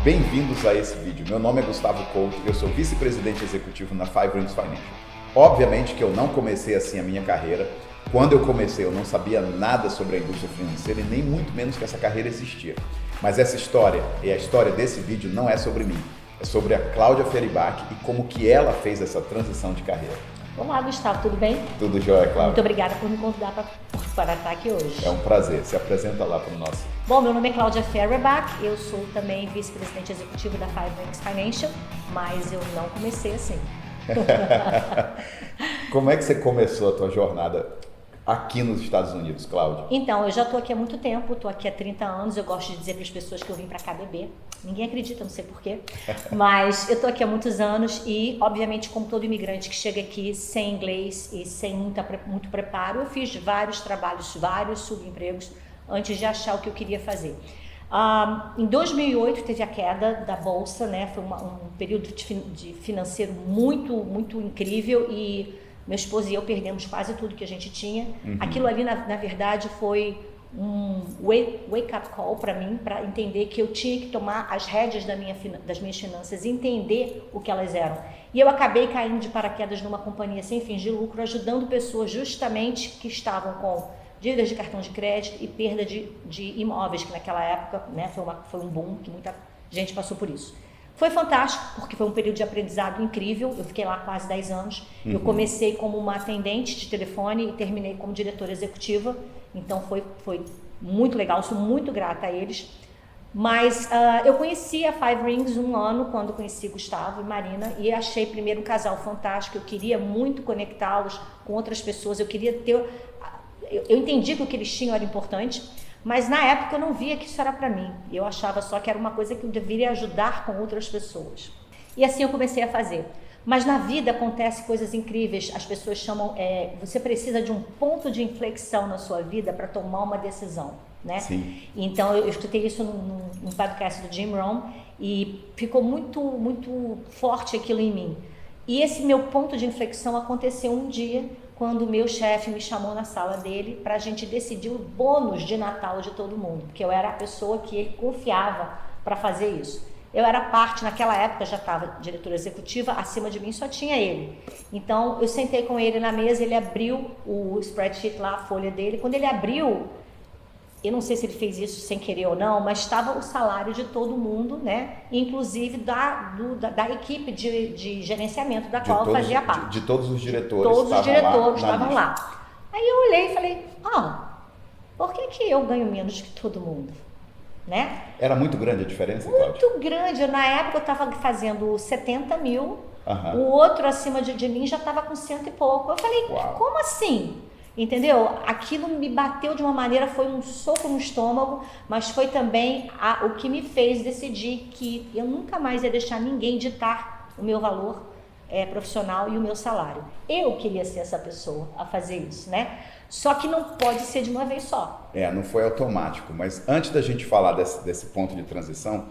Bem-vindos a esse vídeo. Meu nome é Gustavo Couto e eu sou vice-presidente executivo na Five Rings Financial. Obviamente que eu não comecei assim a minha carreira. Quando eu comecei, eu não sabia nada sobre a indústria financeira e nem muito menos que essa carreira existia. Mas essa história, e a história desse vídeo, não é sobre mim. É sobre a Cláudia Feribac e como que ela fez essa transição de carreira. Olá, Gustavo, tudo bem? Tudo jóia, Cláudia. Muito obrigada por me convidar para estar aqui hoje. É um prazer. Se apresenta lá para o nosso. Bom, meu nome é Cláudia Feribac, eu sou também vice-presidente executivo da Five Rings Financial, mas eu não comecei assim. Como é que você começou a tua jornada aqui nos Estados Unidos, Cláudia? Então, eu já estou aqui há muito tempo, estou aqui há 30 anos, eu gosto de dizer para as pessoas que eu vim para cá beber. Ninguém acredita, não sei porquê, mas eu estou aqui há muitos anos e, obviamente, como todo imigrante que chega aqui sem inglês e sem muito preparo, eu fiz vários trabalhos, vários subempregos antes de achar o que eu queria fazer. Em 2008 teve a queda da bolsa, né? Foi um período de financeiro muito incrível e meu esposo e eu perdemos quase tudo que a gente tinha. Aquilo ali, na verdade, foi um wake-up call para mim, para entender que eu tinha que tomar as rédeas das minhas finanças, entender o que elas eram. E eu acabei caindo de paraquedas numa companhia sem fins de lucro, ajudando pessoas justamente que estavam com dívidas de cartão de crédito e perda de imóveis, que naquela época, né, foi um boom, que muita gente passou por isso. Foi fantástico, porque foi um período de aprendizado incrível, eu fiquei lá quase 10 anos. Eu comecei como uma atendente de telefone e terminei como diretora executiva, então foi muito legal, sou muito grata a eles. Mas eu conheci a Five Rings um ano, quando conheci Gustavo e Marina, e achei primeiro um casal fantástico, eu queria muito conectá-los com outras pessoas, eu entendi que o que eles tinham era importante, mas na época eu não via que isso era para mim. Eu achava só que era uma coisa que eu deveria ajudar com outras pessoas. E assim eu comecei a fazer. Mas na vida acontecem coisas incríveis. As pessoas chamam, você precisa de um ponto de inflexão na sua vida para tomar uma decisão, né? Sim. Então eu escutei isso num podcast do Jim Rohn e ficou muito forte aquilo em mim. E esse meu ponto de inflexão aconteceu um dia, quando o meu chefe me chamou na sala dele para a gente decidir o bônus de Natal de todo mundo, porque eu era a pessoa que ele confiava para fazer isso. Eu era parte, naquela época já estava diretora executiva, acima de mim só tinha ele. Então eu sentei com ele na mesa, ele abriu o spreadsheet lá, a folha dele. Quando ele abriu, eu não sei se ele fez isso sem querer ou não, mas estava o salário de todo mundo, né? Inclusive da equipe de gerenciamento da qual eu fazia parte. De todos os diretores. Todos os diretores estavam lá. Aí eu olhei e falei, por que eu ganho menos que todo mundo? Né? Era muito grande a diferença, Muito Cláudia? grande. Na época eu estava fazendo 70 mil, o outro acima de mim já estava com 100 e pouco. Eu falei, como assim? Entendeu? Aquilo me bateu de uma maneira, foi um soco no estômago, mas foi também o que me fez decidir que eu nunca mais ia deixar ninguém ditar o meu valor profissional e o meu salário. Eu queria ser essa pessoa a fazer isso, né? Só que não pode ser de uma vez só. Não foi automático, mas antes da gente falar desse ponto de transição,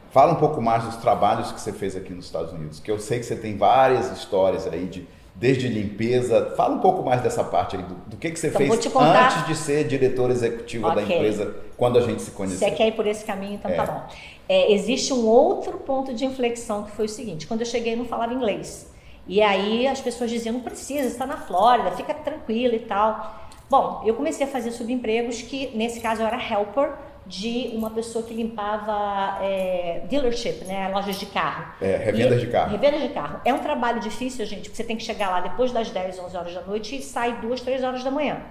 fala um pouco mais dos trabalhos que você fez aqui nos Estados Unidos, que eu sei que você tem várias histórias aí desde limpeza. Fala um pouco mais dessa parte aí, do que você fez antes de ser diretora executiva da empresa, quando a gente se conheceu. Você quer ir por esse caminho, então tá bom. Existe um outro ponto de inflexão que foi o seguinte, quando eu cheguei eu não falava inglês. E aí as pessoas diziam, não precisa, você está na Flórida, fica tranquila e tal. Bom, eu comecei a fazer subempregos que, nesse caso, eu era helper de uma pessoa que limpava dealership, né, lojas de carro. Revendas de carro. Revendas de carro. É um trabalho difícil, gente, porque você tem que chegar lá depois das 10, 11 horas da noite e sai 2, 3 horas da manhã.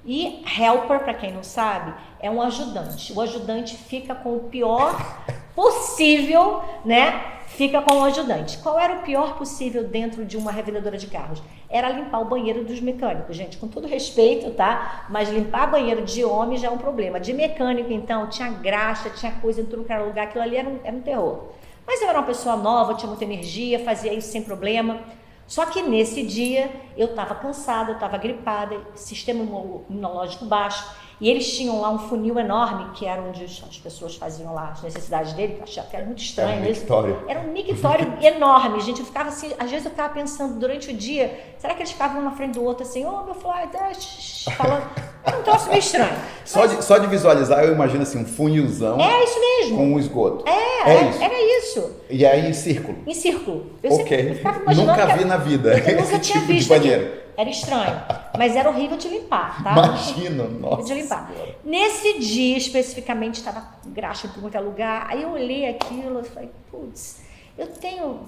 E helper, para quem não sabe, é um ajudante. O ajudante fica com o pior possível, né? Fica com o ajudante. Qual era o pior possível dentro de uma revendedora de carros? Era limpar o banheiro dos mecânicos, gente, com todo respeito, tá? Mas limpar banheiro de homem já é um problema. De mecânico, então, tinha graxa, tinha coisa em tudo que era lugar, aquilo ali era um terror. Mas eu era uma pessoa nova, tinha muita energia, fazia isso sem problema. Só que nesse dia eu estava cansada, eu estava gripada, sistema imunológico baixo, e eles tinham lá um funil enorme, que era onde as pessoas faziam lá as necessidades dele, que eu achava que era muito estranho. Era um mictório enorme, gente. Eu ficava assim, às vezes eu ficava pensando durante o dia, será que eles ficavam um na frente do outro assim, meu flight, falando. Era um troço meio estranho. Só de visualizar, eu imagino assim, um funilzão. É isso mesmo. Com um esgoto. Isso. Era isso. E aí em círculo. Em círculo. Eu ficava imaginando nunca vi na vida esse tipo de banheiro. Era estranho, mas era horrível de limpar, tá? Imagina, nossa. De limpar. Nesse dia, especificamente, estava graxa por muito lugar. Aí eu olhei aquilo e falei, putz, eu tenho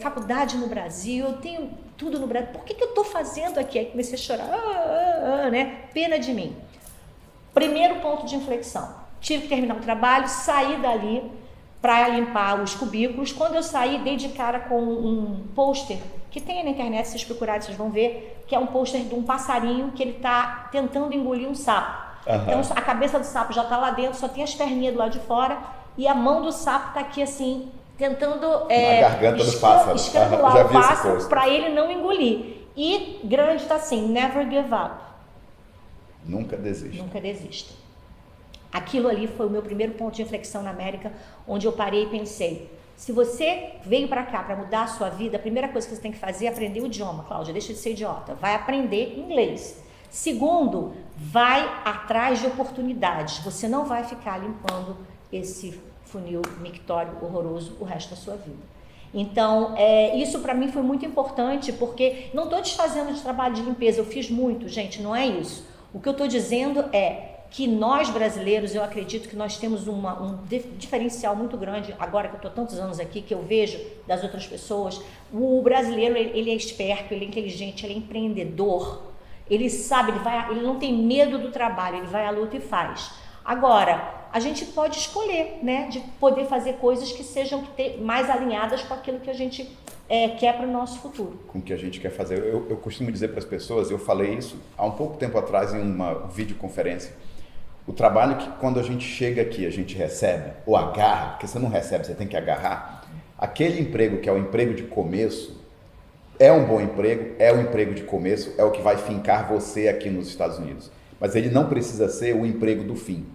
faculdade no Brasil, eu tenho tudo no Brasil, por que eu estou fazendo aqui? Aí comecei a chorar, né? Pena de mim. Primeiro ponto de inflexão. Tive que terminar o trabalho, saí dali para limpar os cubículos. Quando eu saí, dei de cara com um pôster que tem na internet, se vocês procurarem, vocês vão ver, que é um pôster de um passarinho que ele está tentando engolir um sapo. Então a cabeça do sapo já está lá dentro, só tem as perninhas do lado de fora e a mão do sapo está aqui assim, tentando na garganta do pássaro. Estrangular o pássaro para ele não engolir. E grande está assim, never give up. Nunca desista. Nunca desista. Aquilo ali foi o meu primeiro ponto de inflexão na América, onde eu parei e pensei, se você veio para cá para mudar a sua vida, a primeira coisa que você tem que fazer é aprender o idioma, Cláudia, deixa de ser idiota, vai aprender inglês. Segundo, vai atrás de oportunidades, você não vai ficar limpando esse funil mictório horroroso o resto da sua vida. Então, isso para mim foi muito importante, porque não estou desfazendo de trabalho de limpeza, eu fiz muito, gente, não é isso. O que eu estou dizendo é que nós brasileiros, eu acredito que nós temos um diferencial muito grande, agora que eu estou tantos anos aqui, que eu vejo das outras pessoas, o brasileiro, ele é esperto, ele é inteligente, ele é empreendedor, ele sabe, ele não tem medo do trabalho, ele vai à luta e faz. Agora, a gente pode escolher, né, de poder fazer coisas que sejam mais alinhadas com aquilo que a gente quer para o nosso futuro. Com o que a gente quer fazer. Eu costumo dizer para as pessoas, eu falei isso há um pouco tempo atrás em uma videoconferência, o trabalho que quando a gente chega aqui, a gente recebe, ou agarra, porque você não recebe, você tem que agarrar, aquele emprego que é o emprego de começo, é um bom emprego, é o emprego de começo, é o que vai fincar você aqui nos Estados Unidos. Mas ele não precisa ser o emprego do fim.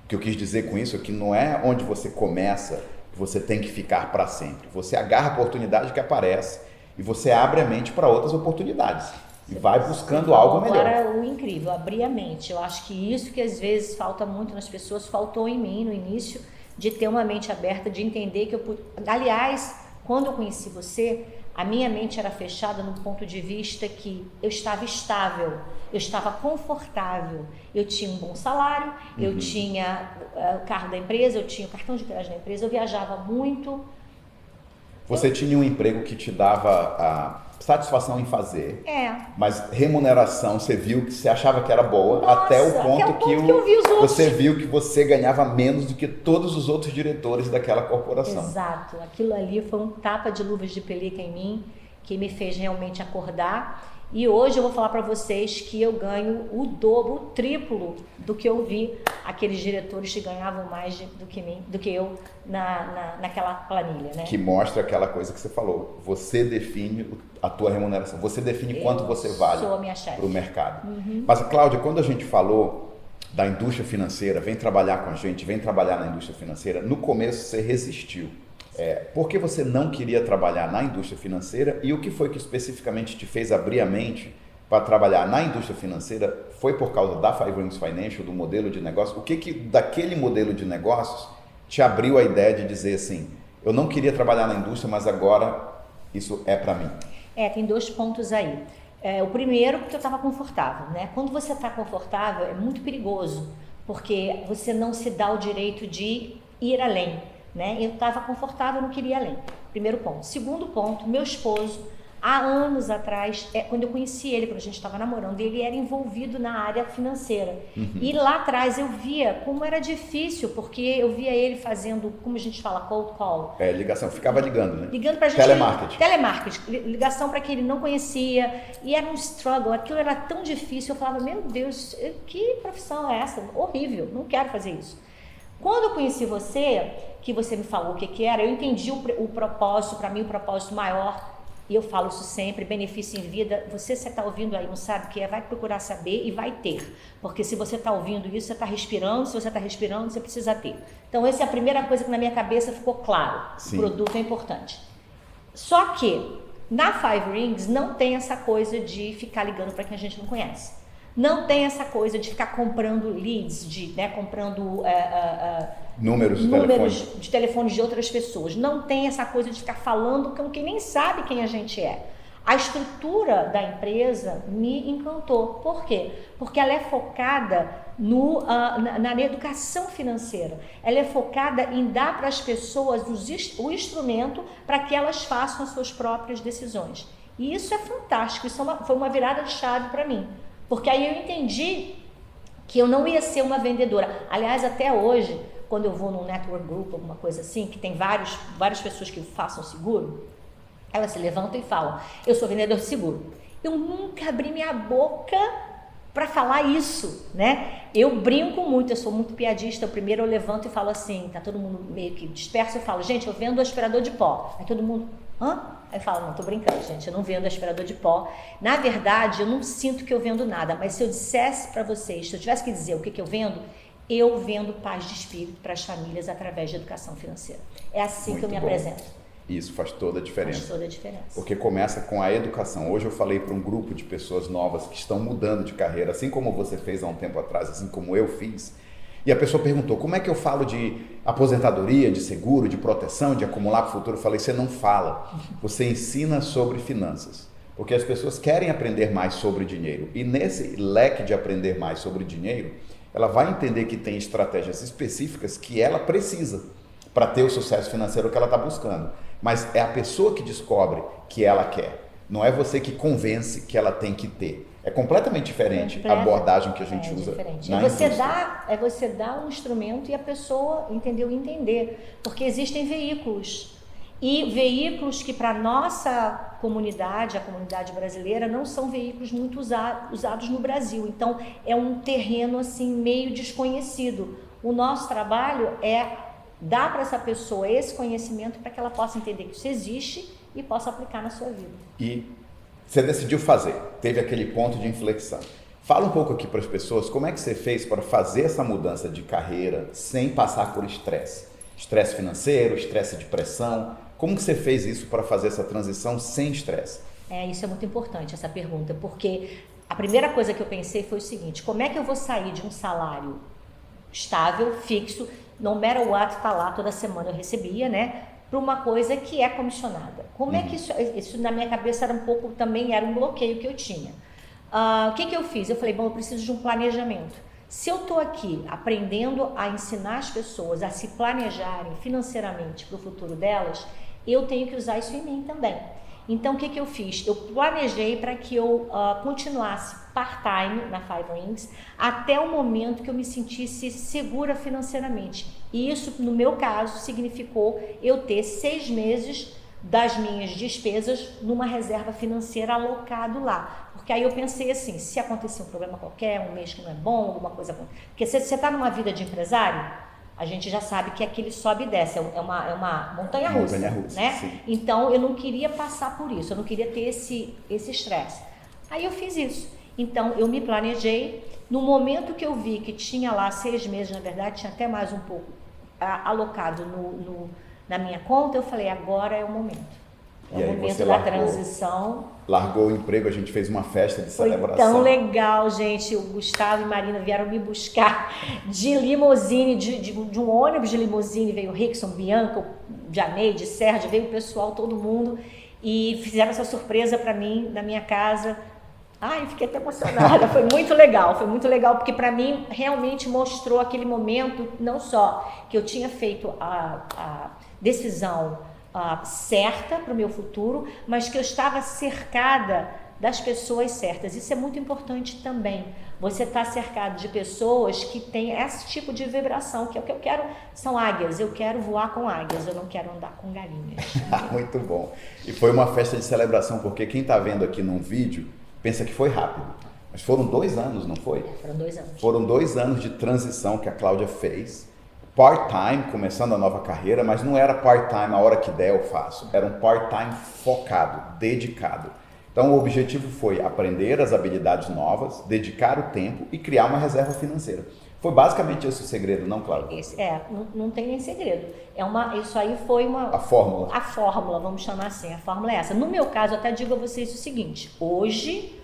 O que eu quis dizer com isso é que não é onde você começa, você tem que ficar para sempre. Você agarra a oportunidade que aparece e você abre a mente para outras oportunidades. E vai buscando algo melhor. Agora, o incrível, abrir a mente. Eu acho que isso que às vezes falta muito nas pessoas, faltou em mim no início, de ter uma mente aberta, de entender que eu pude... Aliás, quando eu conheci você, a minha mente era fechada no ponto de vista que eu estava estável, eu estava confortável, eu tinha um bom salário, eu tinha o carro da empresa, eu tinha o cartão de crédito da empresa, eu viajava muito. Você tinha um emprego que te dava a satisfação em fazer, mas remuneração, você viu que você achava que era boa, até o ponto que você viu que você ganhava menos do que todos os outros diretores daquela corporação. Exato, aquilo ali foi um tapa de luvas de pelica em mim, que me fez realmente acordar. E hoje eu vou falar para vocês que eu ganho o dobro, o triplo do que eu vi aqueles diretores que ganhavam mais do que eu naquela planilha, né? Que mostra aquela coisa que você falou. Você define a tua remuneração. Você define quanto você vale para o mercado. Mas, Cláudia, quando a gente falou da indústria financeira, vem trabalhar com a gente, vem trabalhar na indústria financeira, no começo você resistiu. Por que você não queria trabalhar na indústria financeira e o que foi que especificamente te fez abrir a mente para trabalhar na indústria financeira? Foi por causa da Five Rings Financial, do modelo de negócio? O que daquele modelo de negócios te abriu a ideia de dizer assim, eu não queria trabalhar na indústria, mas agora isso é para mim? Tem dois pontos aí. O primeiro, porque eu estava confortável, né? Quando você está confortável, é muito perigoso, porque você não se dá o direito de ir além. Né? Eu estava confortável, não queria ir além. Primeiro ponto. Segundo ponto, meu esposo, há anos atrás, quando eu conheci ele, quando a gente estava namorando, ele era envolvido na área financeira. E lá atrás eu via como era difícil, porque eu via ele fazendo, como a gente fala, cold call. Ligação, ficava ligando, né? Ligando pra gente. Telemarketing. Ligação para quem ele não conhecia. E era um struggle, aquilo era tão difícil. Eu falava, meu Deus, que profissão é essa? Horrível, não quero fazer isso. Quando eu conheci você, que você me falou o que era, eu entendi o propósito, para mim o propósito maior, e eu falo isso sempre, benefício em vida. Você está ouvindo aí, não sabe o que é, vai procurar saber e vai ter. Porque se você está ouvindo isso, você está respirando, se você está respirando, você precisa ter. Então essa é a primeira coisa que na minha cabeça ficou claro. Sim. O produto é importante. Só que na Five Rings não tem essa coisa de ficar ligando para quem a gente não conhece. Não tem essa coisa de ficar comprando leads, comprando números de telefones de outras pessoas. Não tem essa coisa de ficar falando com quem nem sabe quem a gente é. A estrutura da empresa me encantou. Por quê? Porque ela é focada na educação financeira. Ela é focada em dar para as pessoas o instrumento para que elas façam as suas próprias decisões. E isso é fantástico, foi uma virada de chave para mim. Porque aí eu entendi que eu não ia ser uma vendedora. Aliás, até hoje, quando eu vou num network group, alguma coisa assim, que tem várias pessoas que façam seguro, elas se levantam e falam, eu sou vendedor de seguro. Eu nunca abri minha boca para falar isso, né? Eu brinco muito, eu sou muito piadista. Primeiro eu levanto e falo assim, tá todo mundo meio que disperso, eu falo, gente, eu vendo aspirador de pó. Aí todo mundo, hã? Aí eu falo, não, tô brincando, gente, eu não vendo aspirador de pó. Na verdade, eu não sinto que eu vendo nada, mas se eu dissesse para vocês, se eu tivesse que dizer o que eu vendo paz de espírito para as famílias através de educação financeira. É assim que eu me apresento. Isso faz toda a diferença. Faz toda a diferença. Porque começa com a educação. Hoje eu falei para um grupo de pessoas novas que estão mudando de carreira, assim como você fez há um tempo atrás, assim como eu fiz. E a pessoa perguntou, como é que eu falo de aposentadoria, de seguro, de proteção, de acumular para o futuro? Eu falei, você não fala, você ensina sobre finanças. Porque as pessoas querem aprender mais sobre dinheiro. E nesse leque de aprender mais sobre dinheiro, ela vai entender que tem estratégias específicas que ela precisa para ter o sucesso financeiro que ela está buscando. Mas é a pessoa que descobre que ela quer. Não é você que convence que ela tem que ter. É completamente diferente a abordagem que a gente usa na indústria. É você dar um instrumento e a pessoa entender. Porque existem veículos. E veículos que para a nossa comunidade, a comunidade brasileira, não são veículos muito usados no Brasil. Então, é um terreno assim meio desconhecido. O nosso trabalho é dá para essa pessoa esse conhecimento para que ela possa entender que isso existe e possa aplicar na sua vida. E você decidiu fazer, teve aquele ponto de inflexão. Fala um pouco aqui para as pessoas como é que você fez para fazer essa mudança de carreira sem passar por estresse. Estresse financeiro, estresse de pressão. Como que você fez isso para fazer essa transição sem estresse? Isso é muito importante, essa pergunta, porque a primeira coisa que eu pensei foi o seguinte, como é que eu vou sair de um salário estável, fixo, no matter what, tá lá toda semana eu recebia, né? Para uma coisa que é comissionada. Como é que isso na minha cabeça era um bloqueio que eu tinha. O que eu fiz? Eu falei, bom, eu preciso de um planejamento. Se eu estou aqui aprendendo a ensinar as pessoas a se planejarem financeiramente para o futuro delas, eu tenho que usar isso em mim também. Então, o que eu fiz? Eu planejei para que eu continuasse part-time na Five Rings até o momento que eu me sentisse segura financeiramente. E isso, no meu caso, significou eu ter 6 meses das minhas despesas numa reserva financeira alocado lá. Porque aí eu pensei assim, se acontecer um problema qualquer, um mês que não é bom, alguma coisa... Porque se você está numa vida de empresário, a gente já sabe que aquele sobe e desce, é uma montanha-russa, né? Sim. Então, eu não queria passar por isso, eu não queria ter esse estresse. Aí eu fiz isso. Então, eu me planejei. No momento que eu vi que tinha lá 6 meses, na verdade, tinha até mais um pouco alocado na minha conta, eu falei, agora é o momento. É o momento da transição. Largou o emprego, a gente fez uma festa de celebração. Foi tão legal, gente. O Gustavo e Marina vieram me buscar de limusine, de um ônibus de limusine. Veio o Rickson, Bianca, Janeide, Sérgio, veio o pessoal, todo mundo. E fizeram essa surpresa para mim, na minha casa. Ai, fiquei até emocionada. Foi muito legal, porque para mim realmente mostrou aquele momento, não só que eu tinha feito a decisão certa para o meu futuro, mas que eu estava cercada das pessoas certas. Isso é muito importante também. Você está cercado de pessoas que têm esse tipo de vibração, que é o que eu quero, são águias. Eu quero voar com águias, eu não quero andar com galinhas. Muito bom. E foi uma festa de celebração, porque quem está vendo aqui num vídeo pensa que foi rápido. Mas foram 2 anos, não foi? Foram 2 anos. Foram 2 anos de transição que a Cláudia fez. Part-time, começando a nova carreira, mas não era part-time, a hora que der eu faço. Era um part-time focado, dedicado. Então o objetivo foi aprender as habilidades novas, dedicar o tempo e criar uma reserva financeira. Foi basicamente esse o segredo, não, Cláudia? Não tem nem segredo. Isso aí foi a fórmula. A fórmula, vamos chamar assim, a fórmula é essa. No meu caso, eu até digo a vocês o seguinte, hoje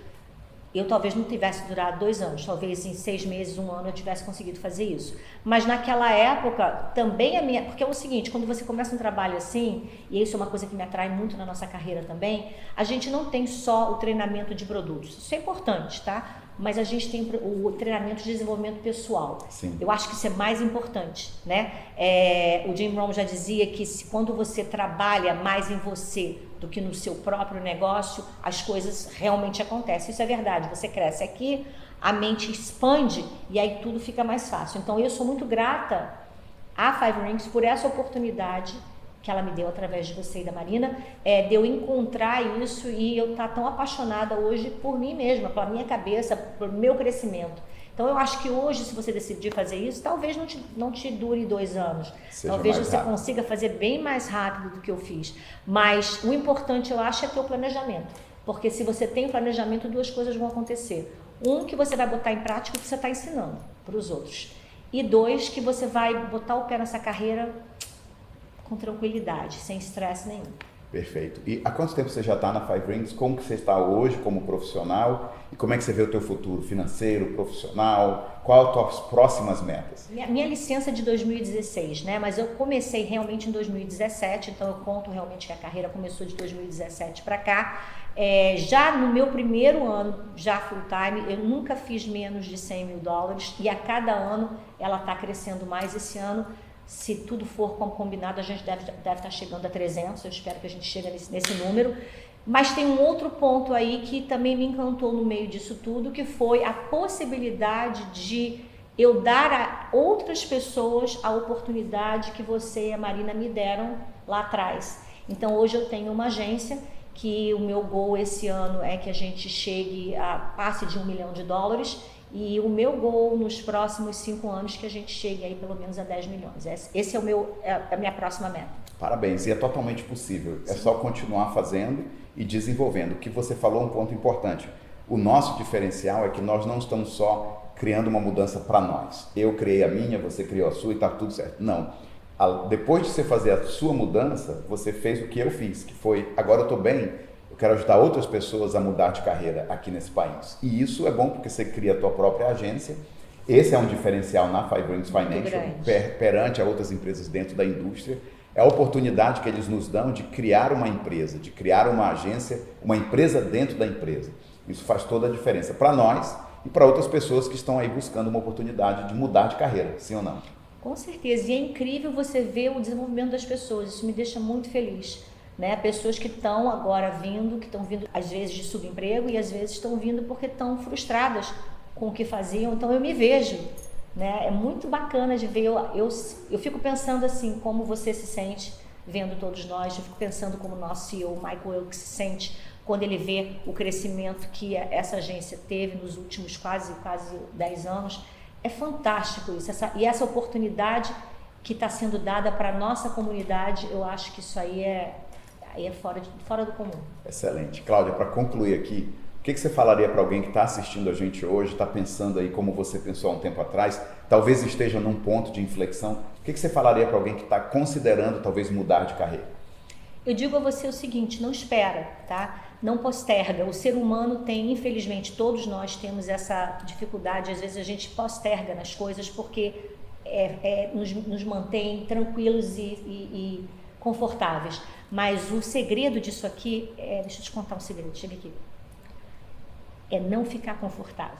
eu talvez não tivesse durado 2 anos, talvez em 6 meses, 1 ano eu tivesse conseguido fazer isso. Mas naquela época, também porque é o seguinte, quando você começa um trabalho assim, e isso é uma coisa que me atrai muito na nossa carreira também, a gente não tem só o treinamento de produtos, isso é importante, tá? Mas a gente tem o treinamento de desenvolvimento pessoal. Sim. Eu acho que isso é mais importante, né? O Jim Rohn já dizia que quando você trabalha mais em você do que no seu próprio negócio, as coisas realmente acontecem. Isso é verdade, você cresce aqui, a mente expande e aí tudo fica mais fácil. Então eu sou muito grata à Five Rings por essa oportunidade que ela me deu através de você e da Marina, de eu encontrar isso e eu estar tão apaixonada hoje por mim mesma, pela minha cabeça, pelo meu crescimento. Então eu acho que hoje, se você decidir fazer isso, talvez não te dure 2 anos. Seja talvez mais você rápido. Consiga fazer bem mais rápido do que eu fiz. Mas o importante, eu acho, é ter o planejamento. Porque se você tem planejamento, 2 coisas vão acontecer. Que você vai botar em prática o que você está ensinando para os outros. E 2, que você vai botar o pé nessa carreira com tranquilidade, sem estresse nenhum. Perfeito. E há quanto tempo você já está na Five Rings? Como que você está hoje como profissional? E como é que você vê o teu futuro financeiro, profissional? Quais as tuas próximas metas? Minha licença é de 2016, né? Mas eu comecei realmente em 2017, então eu conto realmente que a carreira começou de 2017 para cá. Já no meu primeiro ano, já full time, eu nunca fiz menos de $100 mil e a cada ano ela está crescendo mais. Esse ano, se tudo for como combinado, a gente deve estar chegando a 300, eu espero que a gente chegue nesse número. Mas tem um outro ponto aí que também me encantou no meio disso tudo, que foi a possibilidade de eu dar a outras pessoas a oportunidade que você e a Marina me deram lá atrás. Então hoje eu tenho uma agência que o meu goal esse ano é que a gente chegue a passe de $1 milhão e o meu goal nos próximos 5 anos que a gente chegue aí pelo menos a 10 milhões. Esse é a minha próxima meta. Parabéns, e é totalmente possível. É só continuar fazendo e desenvolvendo. O que você falou é um ponto importante. O nosso diferencial é que nós não estamos só criando uma mudança para nós. Eu criei a minha, você criou a sua e está tudo certo. Não. Depois de você fazer a sua mudança, você fez o que eu fiz, que foi, agora eu estou bem, eu quero ajudar outras pessoas a mudar de carreira aqui nesse país. E isso é bom porque você cria a tua própria agência. Esse é um diferencial na Five Rings Financial perante a outras empresas dentro da indústria. É a oportunidade que eles nos dão de criar uma empresa, de criar uma agência, uma empresa dentro da empresa. Isso faz toda a diferença para nós e para outras pessoas que estão aí buscando uma oportunidade de mudar de carreira, sim ou não? Com certeza, e é incrível você ver o desenvolvimento das pessoas, isso me deixa muito feliz. Né? Pessoas que estão agora vindo, que estão vindo às vezes de subemprego e às vezes estão vindo porque estão frustradas com o que faziam, então eu me vejo. Né? É muito bacana de ver, eu fico pensando assim, como você se sente vendo todos nós, eu fico pensando como o nosso CEO, Michael Wilkes, se sente quando ele vê o crescimento que essa agência teve nos últimos quase 10 anos. É fantástico isso, essa oportunidade que está sendo dada para a nossa comunidade, eu acho que isso aí é fora do comum. Excelente. Cláudia, para concluir aqui, o que você falaria para alguém que está assistindo a gente hoje, está pensando aí como você pensou há um tempo atrás, talvez esteja num ponto de inflexão, o que você falaria para alguém que está considerando talvez mudar de carreira? Eu digo a você o seguinte, não espera, tá? Não posterga. O ser humano tem, infelizmente, todos nós temos essa dificuldade, às vezes a gente posterga nas coisas porque nos mantém tranquilos e confortáveis. Mas o segredo disso aqui, deixa eu te contar um segredo, chega aqui, é não ficar confortável.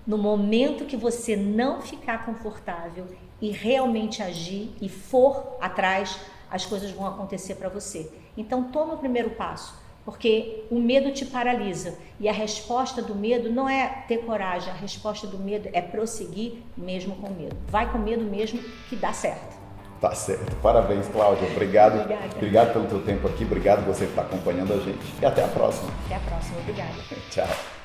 No momento que você não ficar confortável e realmente agir e for atrás, as coisas vão acontecer para você. Então toma o primeiro passo, porque o medo te paralisa e a resposta do medo não é ter coragem, a resposta do medo é prosseguir mesmo com medo. Vai com medo mesmo que dá certo. Tá certo. Parabéns, Cláudia. Obrigado. Obrigada. Obrigado pelo teu tempo aqui. Obrigado você que está acompanhando a gente. E até a próxima. Até a próxima. Obrigada. Tchau.